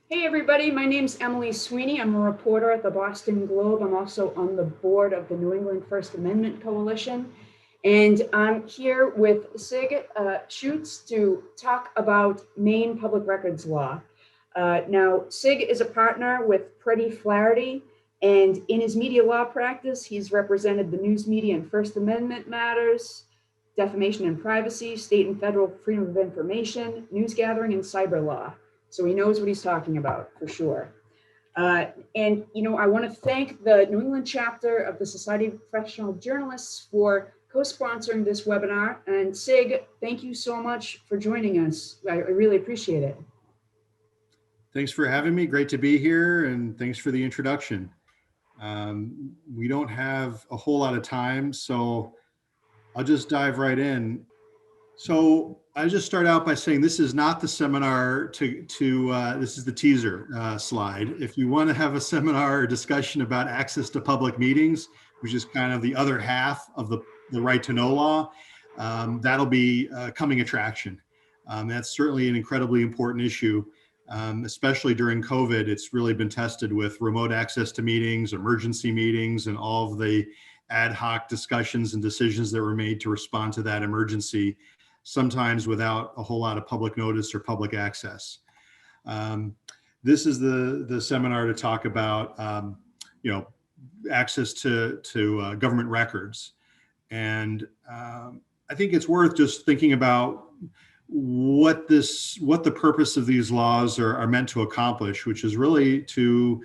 Hey everybody, my name's Emily Sweeney. I'm a reporter at the Boston Globe. I'm also on the board of the New England First Amendment Coalition. And I'm here with Sigmund Schutz to talk about Maine public records law. Now, Sig is a partner with Preti Flaherty, and in his media law practice, he's represented the news media and First Amendment matters, defamation and privacy, state and federal freedom of information, news gathering, and cyber law. So he knows what he's talking about for sure. And, I want to thank the New England chapter of the Society of Professional Journalists for co-sponsoring this webinar. And Sig, thank you so much for joining us. I really appreciate it. Thanks for having me. Great to be here. And thanks for the introduction. We don't have a whole lot of time, so I'll just dive right in. So I just start out by saying this is not the seminar this is the teaser slide. If you want to have a seminar or discussion about access to public meetings, which is kind of the other half of the right to know law, that'll be a coming attraction. That's certainly an incredibly important issue, especially during COVID. It's really been tested with remote access to meetings, emergency meetings, and all of the ad hoc discussions and decisions that were made to respond to that emergency, sometimes without a whole lot of public notice or public access. This is the seminar to talk about, access to government records. And I think it's worth just thinking about what the purpose of these laws are meant to accomplish, which is really to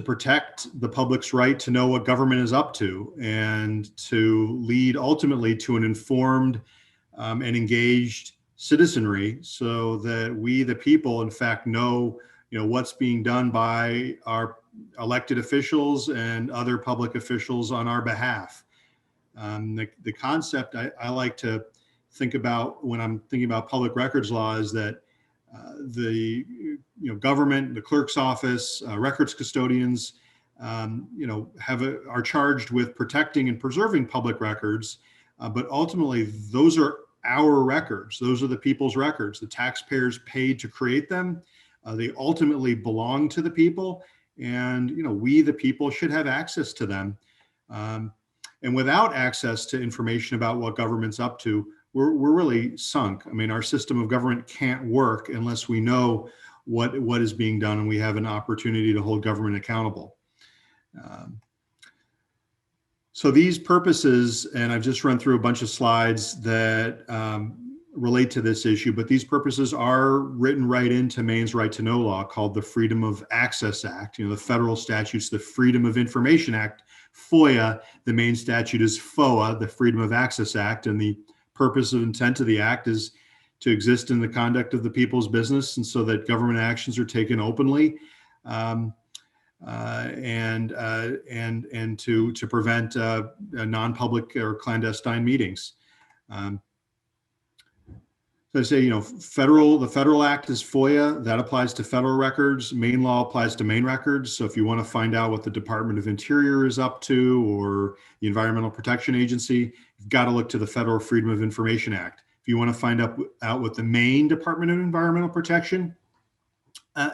protect the public's right to know what government is up to, and to lead ultimately to an informed and engaged citizenry, so that we, the people, in fact, know what's being done by our elected officials and other public officials on our behalf. The concept I like to think about when I'm thinking about public records law is that the government, the clerk's office, records custodians, are charged with protecting and preserving public records, but ultimately those are our records. Those are the people's records. The taxpayers paid to create them. They ultimately belong to the people, and we, the people, should have access to them. And without access to information about what government's up to, we're really sunk. I mean, our system of government can't work unless we know what is being done and we have an opportunity to hold government accountable. So these purposes, and I've just run through a bunch of slides that relate to this issue, but these purposes are written right into Maine's right to know law, called the Freedom of Access Act. The federal statute's the Freedom of Information Act, FOIA. The Maine statute is FOA, the Freedom of Access Act, and the purpose of intent of the act is to exist in the conduct of the people's business, and so that government actions are taken openly, and to prevent non-public or clandestine meetings. So I say, the federal act is FOIA. That applies to federal records. Maine law applies to Maine records. So if you want to find out what the Department of Interior is up to, or the Environmental Protection Agency, you've got to look to the Federal Freedom of Information Act. If you want to find out what the Maine Department of Environmental Protection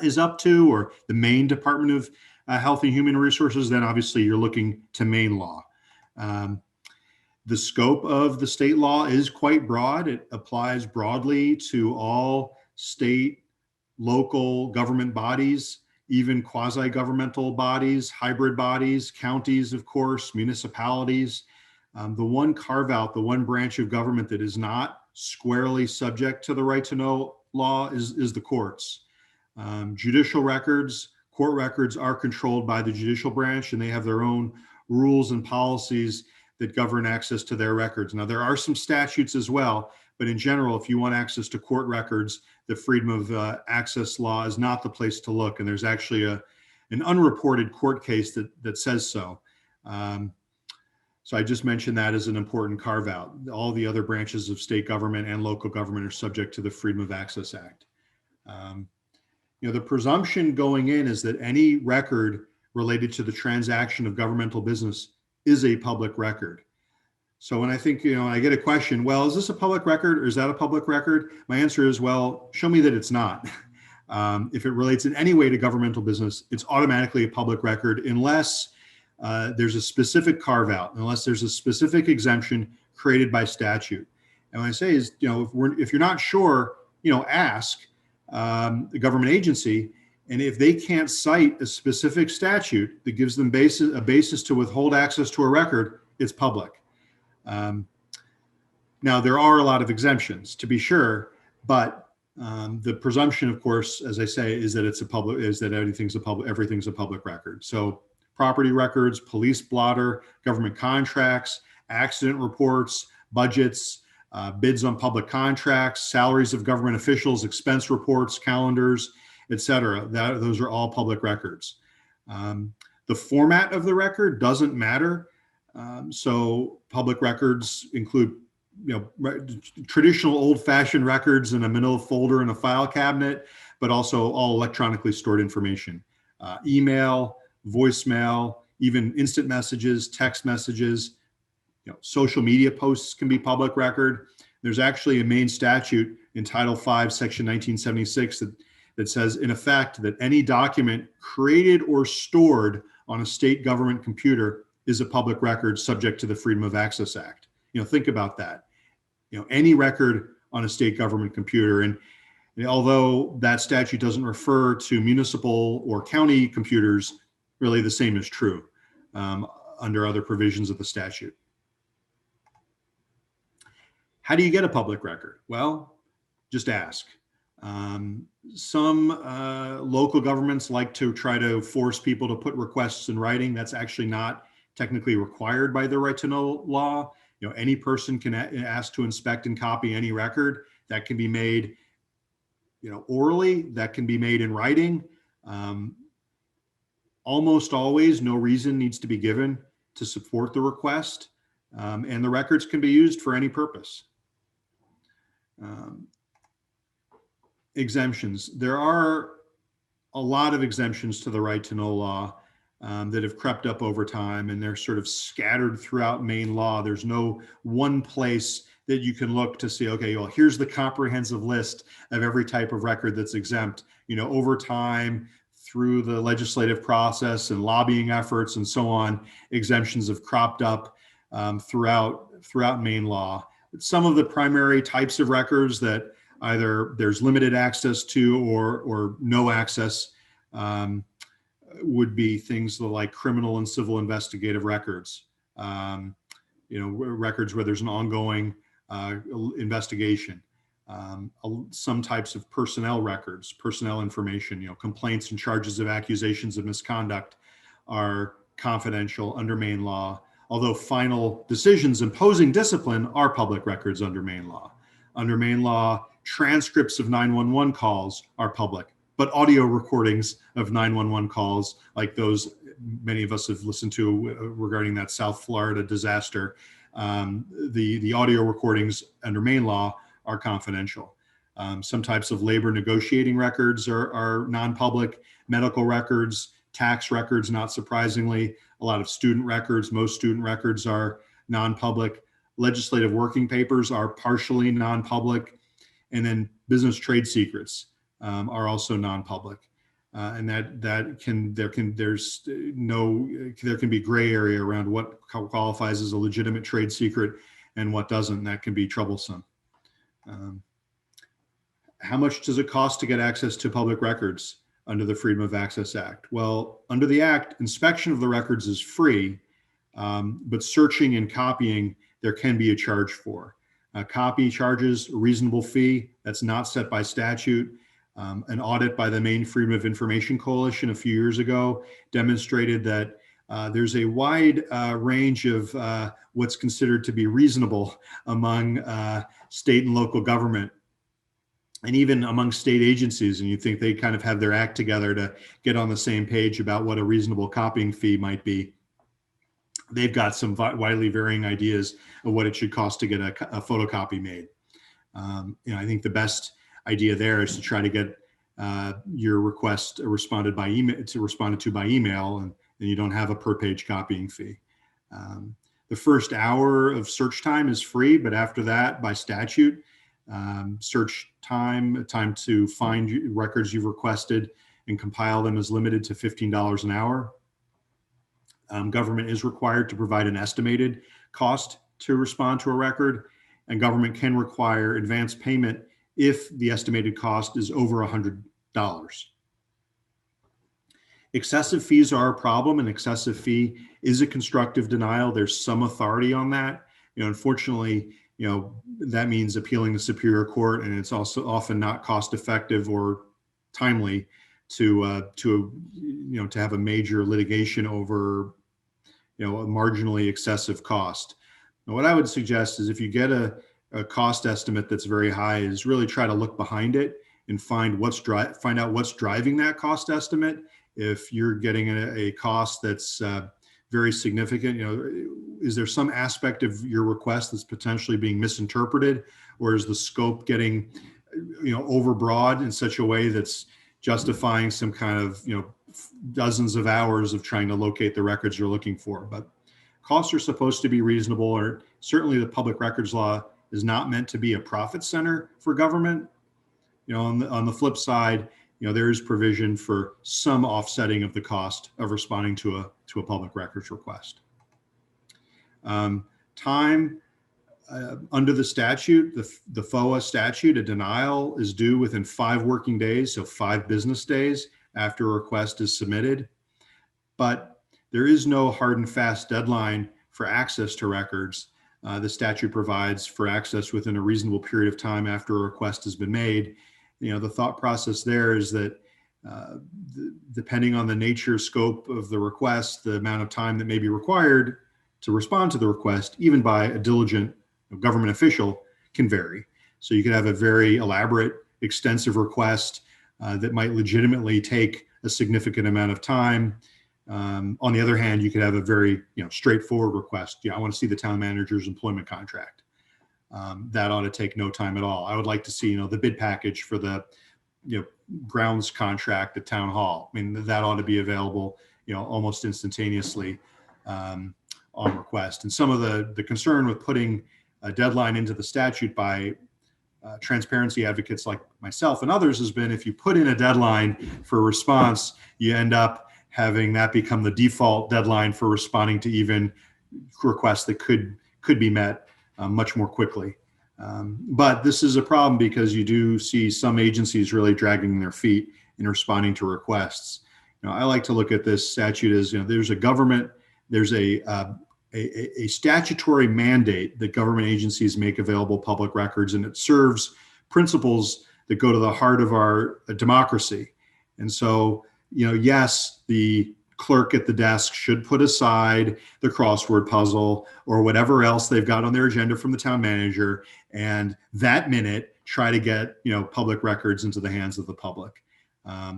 is up to, or the Maine Department of Health and Human Resources, then obviously you're looking to Maine law. The scope of the state law is quite broad. It applies broadly to all state, local government bodies, even quasi-governmental bodies, hybrid bodies, counties, of course, municipalities. The one carve-out, the one branch of government that is not squarely subject to the right to know law is the courts. Judicial records, court records are controlled by the judicial branch, and they have their own rules and policies that govern access to their records. Now, there are some statutes as well, but in general, if you want access to court records, the Freedom of Access law is not the place to look. And there's actually an unreported court case that says so. So I just mentioned that as an important carve out. All the other branches of state government and local government are subject to the Freedom of Access Act. The presumption going in is that any record related to the transaction of governmental business is a public record. So when I think, I get a question, well, is this a public record or is that a public record? My answer is, well, show me that it's not. If it relates in any way to governmental business, it's automatically a public record unless there's a specific carve out, unless there's a specific exemption created by statute. And what I say is, if you're not sure, ask the government agency. And if they can't cite a specific statute that gives them a basis to withhold access to a record, it's public. Now, there are a lot of exemptions, to be sure, but the presumption, of course, as I say, is that everything's a public record. So property records, police blotter, government contracts, accident reports, budgets, bids on public contracts, salaries of government officials, expense reports, calendars, etc. Those are all public records. The format of the record doesn't matter. So public records include traditional old-fashioned records in a manila folder in a file cabinet, but also all electronically stored information. Email, voicemail, even instant messages, text messages, social media posts can be public record. There's actually a Maine statute in Title V, Section 1976 that says, in effect, that any document created or stored on a state government computer is a public record subject to the Freedom of Access Act. Think about that. Any record on a state government computer. And although that statute doesn't refer to municipal or county computers, really the same is true under other provisions of the statute. How do you get a public record? Well, just ask. Some local governments like to try to force people to put requests in writing. That's actually not technically required by the right to know law. Any person can ask to inspect and copy any record. That can be made, orally. That can be made in writing. Almost always, no reason needs to be given to support the request, and the records can be used for any purpose. Exemptions. There are a lot of exemptions to the right to know law that have crept up over time, and they're sort of scattered throughout Maine law. There's no one place that you can look to see, okay, well, here's the comprehensive list of every type of record that's exempt. Over time, through the legislative process and lobbying efforts and so on, exemptions have cropped up throughout Maine law. Some of the primary types of records that either there's limited access to or no access would be things like criminal and civil investigative records, records where there's an ongoing investigation, some types of personnel records, personnel information, complaints and charges of accusations of misconduct are confidential under Maine law, although final decisions imposing discipline are public records under Maine law. Under Maine law, transcripts of 911 calls are public, but audio recordings of 911 calls, like those many of us have listened to regarding that South Florida disaster, the audio recordings under Maine law are confidential. Some types of labor negotiating records are non-public, medical records, tax records, not surprisingly, a lot of student records, most student records are non-public, legislative working papers are partially non-public, and then business trade secrets are also non-public. And there can be gray area around what qualifies as a legitimate trade secret and what doesn't. That can be troublesome. How much does it cost to get access to public records under the Freedom of Access Act? Well, under the Act, inspection of the records is free, but searching and copying, there can be a charge for. Copy charges a reasonable fee that's not set by statute. An audit by the Maine Freedom of Information Coalition a few years ago demonstrated that there's a wide range of what's considered to be reasonable among state and local government, and even among state agencies. And you think they kind of have their act together to get on the same page about what a reasonable copying fee might be. They've got some widely varying ideas of what it should cost to get a photocopy made. I think the best idea there is to try to get your request responded by email, by email, and then you don't have a per page copying fee. The first hour of search time is free, but after that, by statute, Search time to find records you've requested and compile them is limited to $15 an hour. Government is required to provide an estimated cost to respond to a record, and government can require advance payment if the estimated cost is over $100. Excessive fees are a problem. An excessive fee is a constructive denial. There's some authority on that. Unfortunately, that means appealing to Superior Court, and it's also often not cost effective or timely to have a major litigation over a marginally excessive cost. Now, what I would suggest is if you get a cost estimate that's very high, is really try to look behind it and find out what's driving that cost estimate. If you're getting a cost that's very significant, is there some aspect of your request that's potentially being misinterpreted, or is the scope getting overbroad in such a way that's justifying some kind of dozens of hours of trying to locate the records you're looking for? But costs are supposed to be reasonable, or certainly the public records law is not meant to be a profit center for government. On the flip side, there is provision for some offsetting of the cost of responding to a public records request. Time under the statute, the FOA statute, a denial is due within 5 working days, so 5 business days after a request is submitted. But there is no hard and fast deadline for access to records. The statute provides for access within a reasonable period of time after a request has been made. The thought process there is that depending on the nature, scope of the request, the amount of time that may be required to respond to the request, even by a diligent government official, can vary. So you could have a very elaborate, extensive request that might legitimately take a significant amount of time. On the other hand, you could have a very straightforward request. I want to see the town manager's employment contract. That ought to take no time at all. I would like to see the bid package for the grounds contract at town hall. I mean, that ought to be available almost instantaneously on request. And some of the concern with putting a deadline into the statute by transparency advocates like myself and others has been, if you put in a deadline for a response, you end up having that become the default deadline for responding to even requests that could be met much more quickly. But this is a problem because you do see some agencies really dragging their feet in responding to requests. I like to look at this statute as, there's a statutory mandate that government agencies make available public records, and it serves principles that go to the heart of our democracy. And so, yes, the clerk at the desk should put aside the crossword puzzle or whatever else they've got on their agenda from the town manager, and that minute try to get public records into the hands of the public.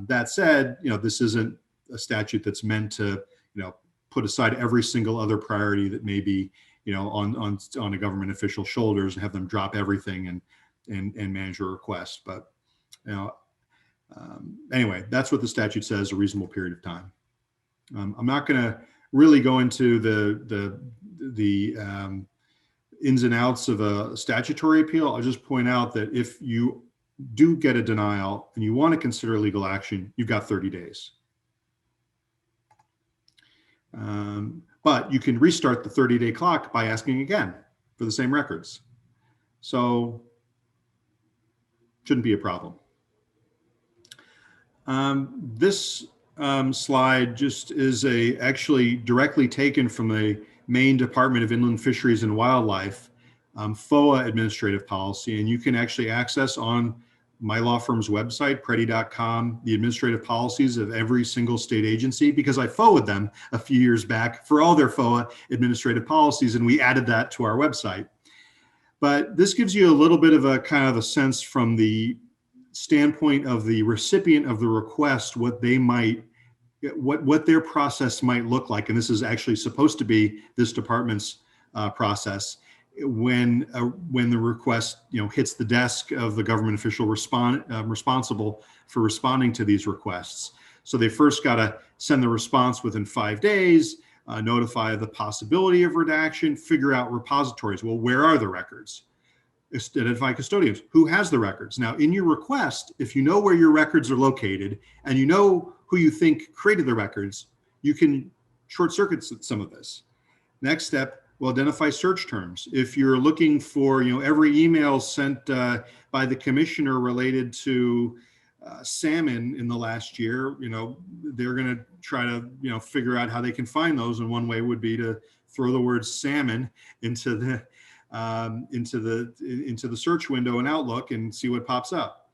That said, this isn't a statute that's meant to put aside every single other priority that may be on a government official's shoulders and have them drop everything and manage a request. But anyway, that's what the statute says, a reasonable period of time. I'm not going to really go into the ins and outs of a statutory appeal. I'll just point out that if you do get a denial and you want to consider legal action, you've got 30 days. But you can restart the 30-day clock by asking again for the same records. So shouldn't be a problem. This slide just is actually directly taken from the Maine Department of Inland Fisheries and Wildlife FOA Administrative Policy, and you can actually access on my law firm's website, Preti.com, the administrative policies of every single state agency, because I FOA'd them a few years back for all their FOA administrative policies, and we added that to our website. But this gives you a little bit of a kind of a sense from the standpoint of the recipient of the request, what they might, what their process might look like. And this is actually supposed to be this department's process. When the request hits the desk of the government official responsible for responding to these requests. So they first got to send the response within 5 days, notify the possibility of redaction, figure out repositories. Well, where are the records? identify custodians. Who has the records? Now, in your request, if you know where your records are located and you know who you think created the records, you can short circuit some of this. Next step, we'll identify search terms. If you're looking for, every email sent by the commissioner related to salmon in the last year, they're going to try to, figure out how they can find those. And one way would be to throw the word salmon into the search window in Outlook and see what pops up.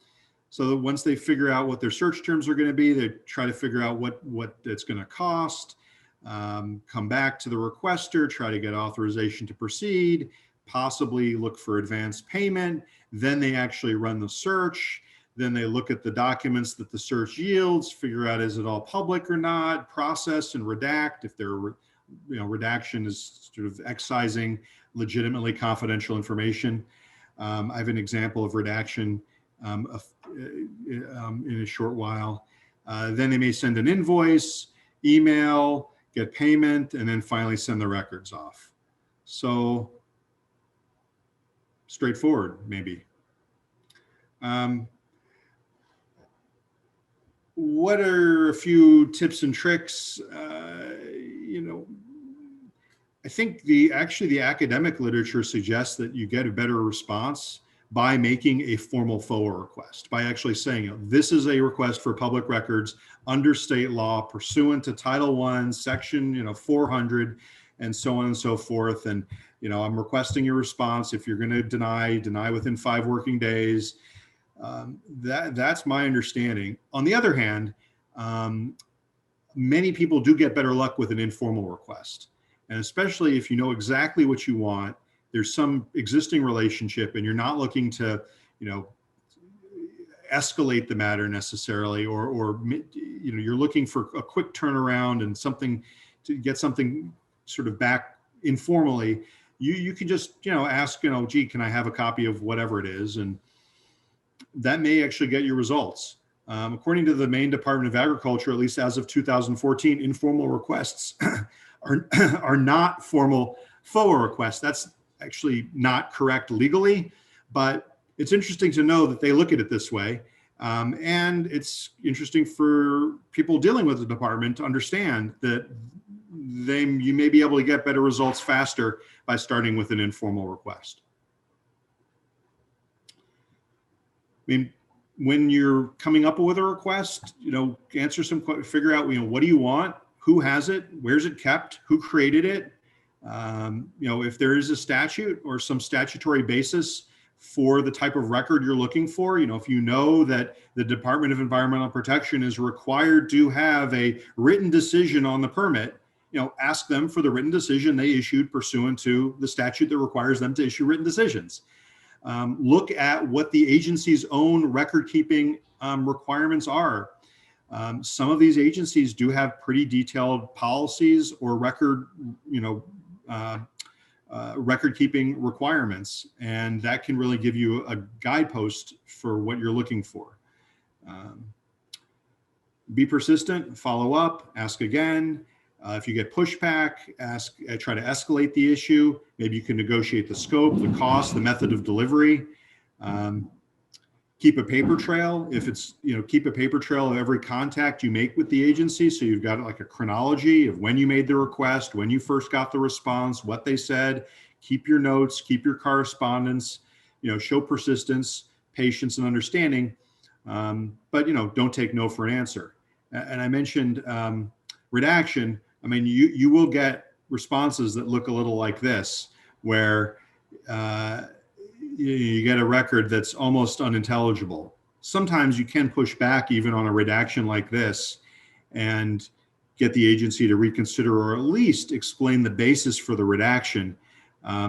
So that once they figure out what their search terms are going to be, they try to figure out what it's going to cost, come back to the requester, try to get authorization to proceed, possibly look for advance payment. Then they actually run the search. Then they look at the documents that the search yields, figure out is it all public or not, process and redact. If they're, redaction is sort of excising legitimately confidential information. I have an example of redaction in a short while. Then they may send an invoice, email, get payment, and then finally send the records off. So straightforward, maybe. What are a few tips and tricks? I think the academic literature suggests that you get a better response by making a formal FOA request, by actually saying, this is a request for public records under state law pursuant to Title I, Section 400, and so on and so forth. And I'm requesting your response. If you're going to deny within 5 working days. That's my understanding. On the other hand, many people do get better luck with an informal request. And especially if you know exactly what you want, there's some existing relationship and you're not looking to, escalate the matter necessarily, or you're looking for a quick turnaround and something to get something sort of back informally, you can just, ask, gee, can I have a copy of whatever it is? And that may actually get you results. According to the Maine Department of Agriculture, at least as of 2014, informal requests are not formal FOA requests. That's actually not correct legally, but it's interesting to know that they look at it this way. And it's interesting for people dealing with the department to understand that you may be able to get better results faster by starting with an informal request. I mean, when you're coming up with a request, answer some, figure out, what do you want? Who has it? Where's it kept? Who created it? If there is a statute or some statutory basis for the type of record you're looking for, if you know that the Department of Environmental Protection is required to have a written decision on the permit, ask them for the written decision they issued pursuant to the statute that requires them to issue written decisions. Look at what the agency's own record keeping requirements are. Some of these agencies do have pretty detailed policies or record keeping requirements, and that can really give you a guidepost for what you're looking for. Be persistent, follow up, ask again. If you get pushback, try to escalate the issue. Maybe you can negotiate the scope, the cost, the method of delivery. Keep a paper trail. If it's, keep a paper trail of every contact you make with the agency. So you've got like a chronology of when you made the request, when you first got the response, what they said. Keep your notes, keep your correspondence, show persistence, patience, and understanding. But, don't take no for an answer. And I mentioned redaction. I mean, you will get responses that look a little like this, where you get a record that's almost unintelligible. Sometimes you can push back even on a redaction like this and get the agency to reconsider or at least explain the basis for the redaction,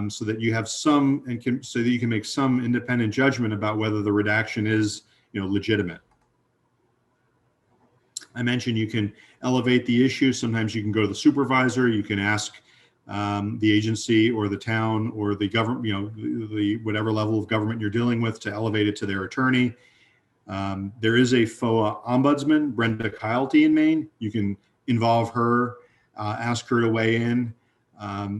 so that you have so that you can make some independent judgment about whether the redaction is legitimate. I mentioned you can elevate the issue. Sometimes you can go to the supervisor. You can ask the agency or the town or the government, the whatever level of government you're dealing with, to elevate it to their attorney. There is a FOA ombudsman, Brenda Kylty in Maine. You can involve her, ask her to weigh in.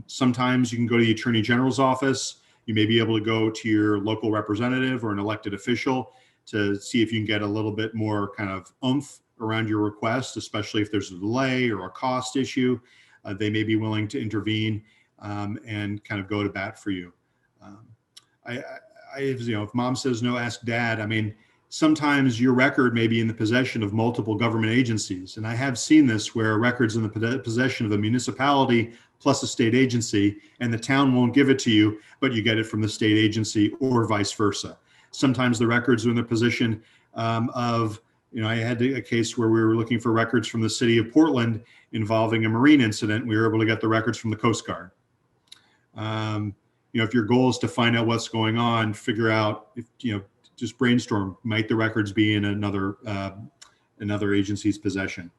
Sometimes you can go to the Attorney General's office. You may be able to go to your local representative or an elected official to see if you can get a little bit more kind of oomph around your request, especially if there's a delay or a cost issue. They may be willing to intervene and kind of go to bat for you. If mom says no, ask dad. I mean, sometimes your record may be in the possession of multiple government agencies. And I have seen this where a record's in the possession of a municipality plus a state agency, and the town won't give it to you, but you get it from the state agency or vice versa. Sometimes the records are in the position of, I had a case where we were looking for records from the city of Portland involving a marine incident. We were able to get the records from the Coast Guard. If your goal is to find out what's going on, figure out if, just brainstorm, might the records be in another agency's possession?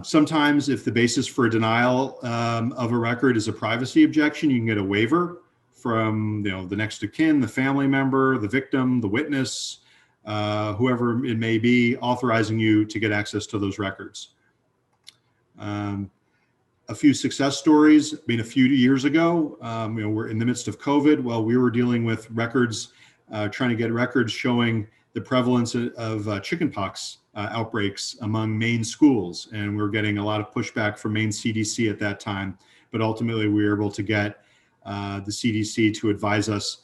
Sometimes if the basis for a denial of a record is a privacy objection, you can get a waiver from the next of kin, the family member, the victim, the witness, whoever it may be, authorizing you to get access to those records. A few success stories. A few years ago, we're in the midst of COVID. Well, we were dealing with records, trying to get records showing the prevalence of chickenpox outbreaks among Maine schools. And we were getting a lot of pushback from Maine CDC at that time. But ultimately, we were able to get the CDC to advise us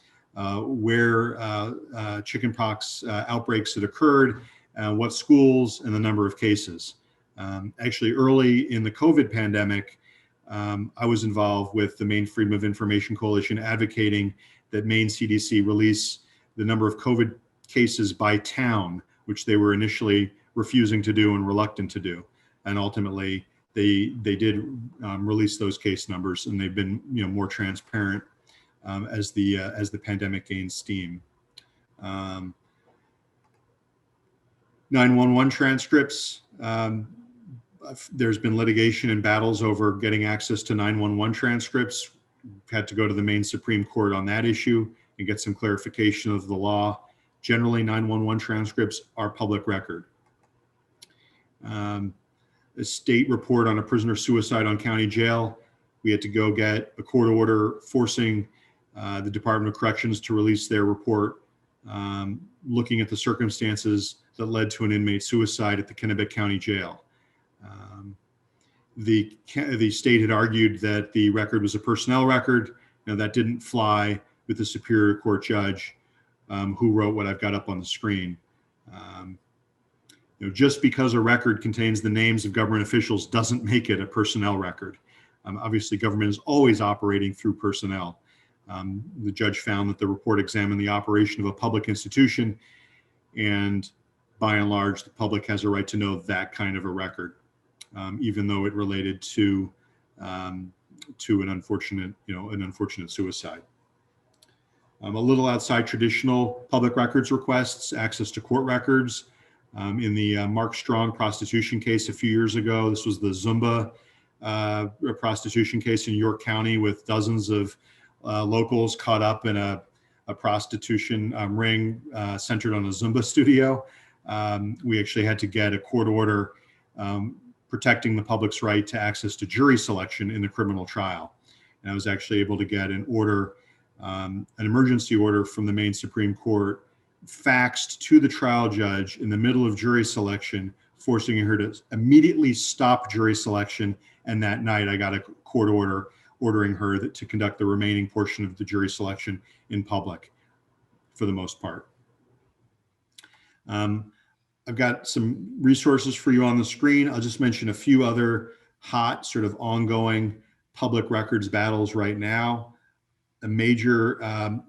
where chickenpox outbreaks had occurred, what schools, and the number of cases. Actually, early in the COVID pandemic, I was involved with the Maine Freedom of Information Coalition advocating that Maine CDC release the number of COVID cases by town, which they were initially refusing to do and reluctant to do. And ultimately, they did release those case numbers, and they've been more transparent as the pandemic gains steam. 911 transcripts. There's been litigation and battles over getting access to 911 transcripts. We've had to go to the Maine Supreme Court on that issue and get some clarification of the law. Generally, 911 transcripts are public record. A state report on a prisoner suicide on county jail. We had to go get a court order forcing the Department of Corrections to release their report, looking at the circumstances that led to an inmate suicide at the Kennebec County Jail. The state had argued that the record was a personnel record. That didn't fly with the Superior Court judge who wrote what I've got up on the screen. Just because a record contains the names of government officials doesn't make it a personnel record. Obviously, government is always operating through personnel. The judge found that the report examined the operation of a public institution, and by and large, the public has a right to know that kind of a record, even though it related to an unfortunate suicide. A little outside traditional public records requests, access to court records. In the Mark Strong prostitution case a few years ago, this was the Zumba prostitution case in York County with dozens of locals caught up in a prostitution ring centered on a Zumba studio. We actually had to get a court order protecting the public's right to access to jury selection in the criminal trial. And I was actually able to get an order, an emergency order from the Maine Supreme Court, faxed to the trial judge in the middle of jury selection, forcing her to immediately stop jury selection. And that night I got a court order ordering her to conduct the remaining portion of the jury selection in public for the most part. I've got some resources for you on the screen. I'll just mention a few other hot sort of ongoing public records battles right now. A major,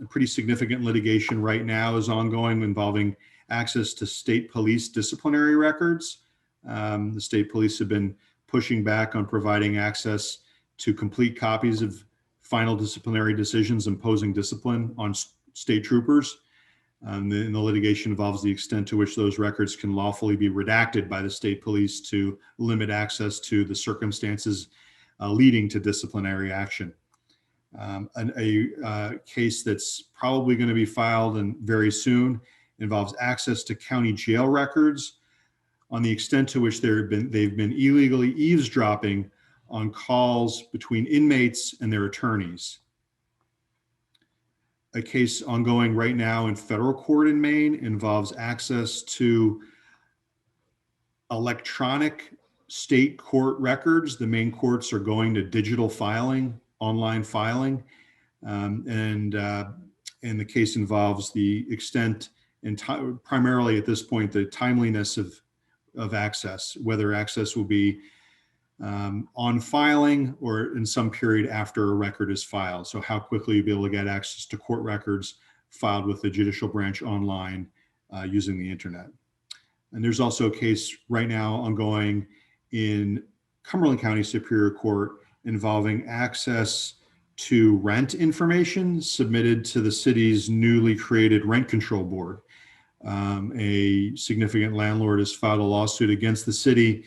pretty significant litigation right now is ongoing involving access to state police disciplinary records. The state police have been pushing back on providing access to complete copies of final disciplinary decisions imposing discipline on state troopers. And the litigation involves the extent to which those records can lawfully be redacted by the state police to limit access to the circumstances leading to disciplinary action. A case that's probably going to be filed and very soon involves access to county jail records on the extent to which they've been illegally eavesdropping on calls between inmates and their attorneys. a case ongoing right now in federal court in Maine involves access to electronic state court records. The Maine courts are going to digital filing, online filing, and the case involves the extent and primarily at this point the timeliness of access, whether access will be on filing or in some period after a record is filed. So how quickly you'll be able to get access to court records filed with the judicial branch online using the internet. And there's also a case right now ongoing in Cumberland County Superior Court involving access to rent information submitted to the city's newly created rent control board. A significant landlord has filed a lawsuit against the city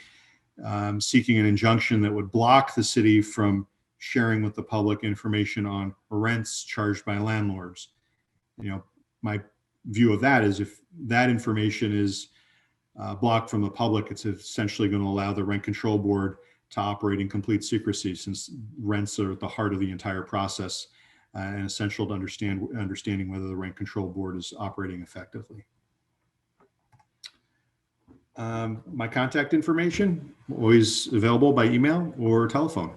seeking an injunction that would block the city from sharing with the public information on rents charged by landlords. You know, my view of that is if that information is blocked from the public, it's essentially going to allow the rent control board to operate in complete secrecy, since rents are at the heart of the entire process and essential to understanding whether the rent control board is operating effectively. My contact information, always available by email or telephone.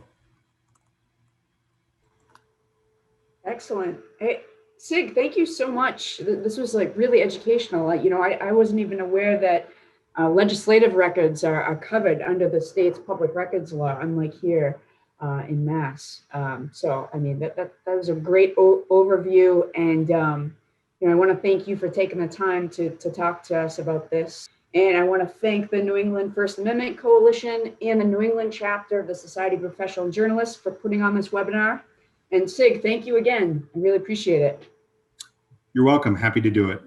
Excellent. Hey, Sig, thank you so much. This was like really educational. You know, I wasn't even aware that legislative records are covered under the state's public records law, unlike here in Mass. So, I mean, that was a great overview. And, you know, I want to thank you for taking the time to talk to us about this. And I want to thank the New England First Amendment Coalition and the New England chapter of the Society of Professional Journalists for putting on this webinar. And Sig, thank you again. I really appreciate it. You're welcome. Happy to do it.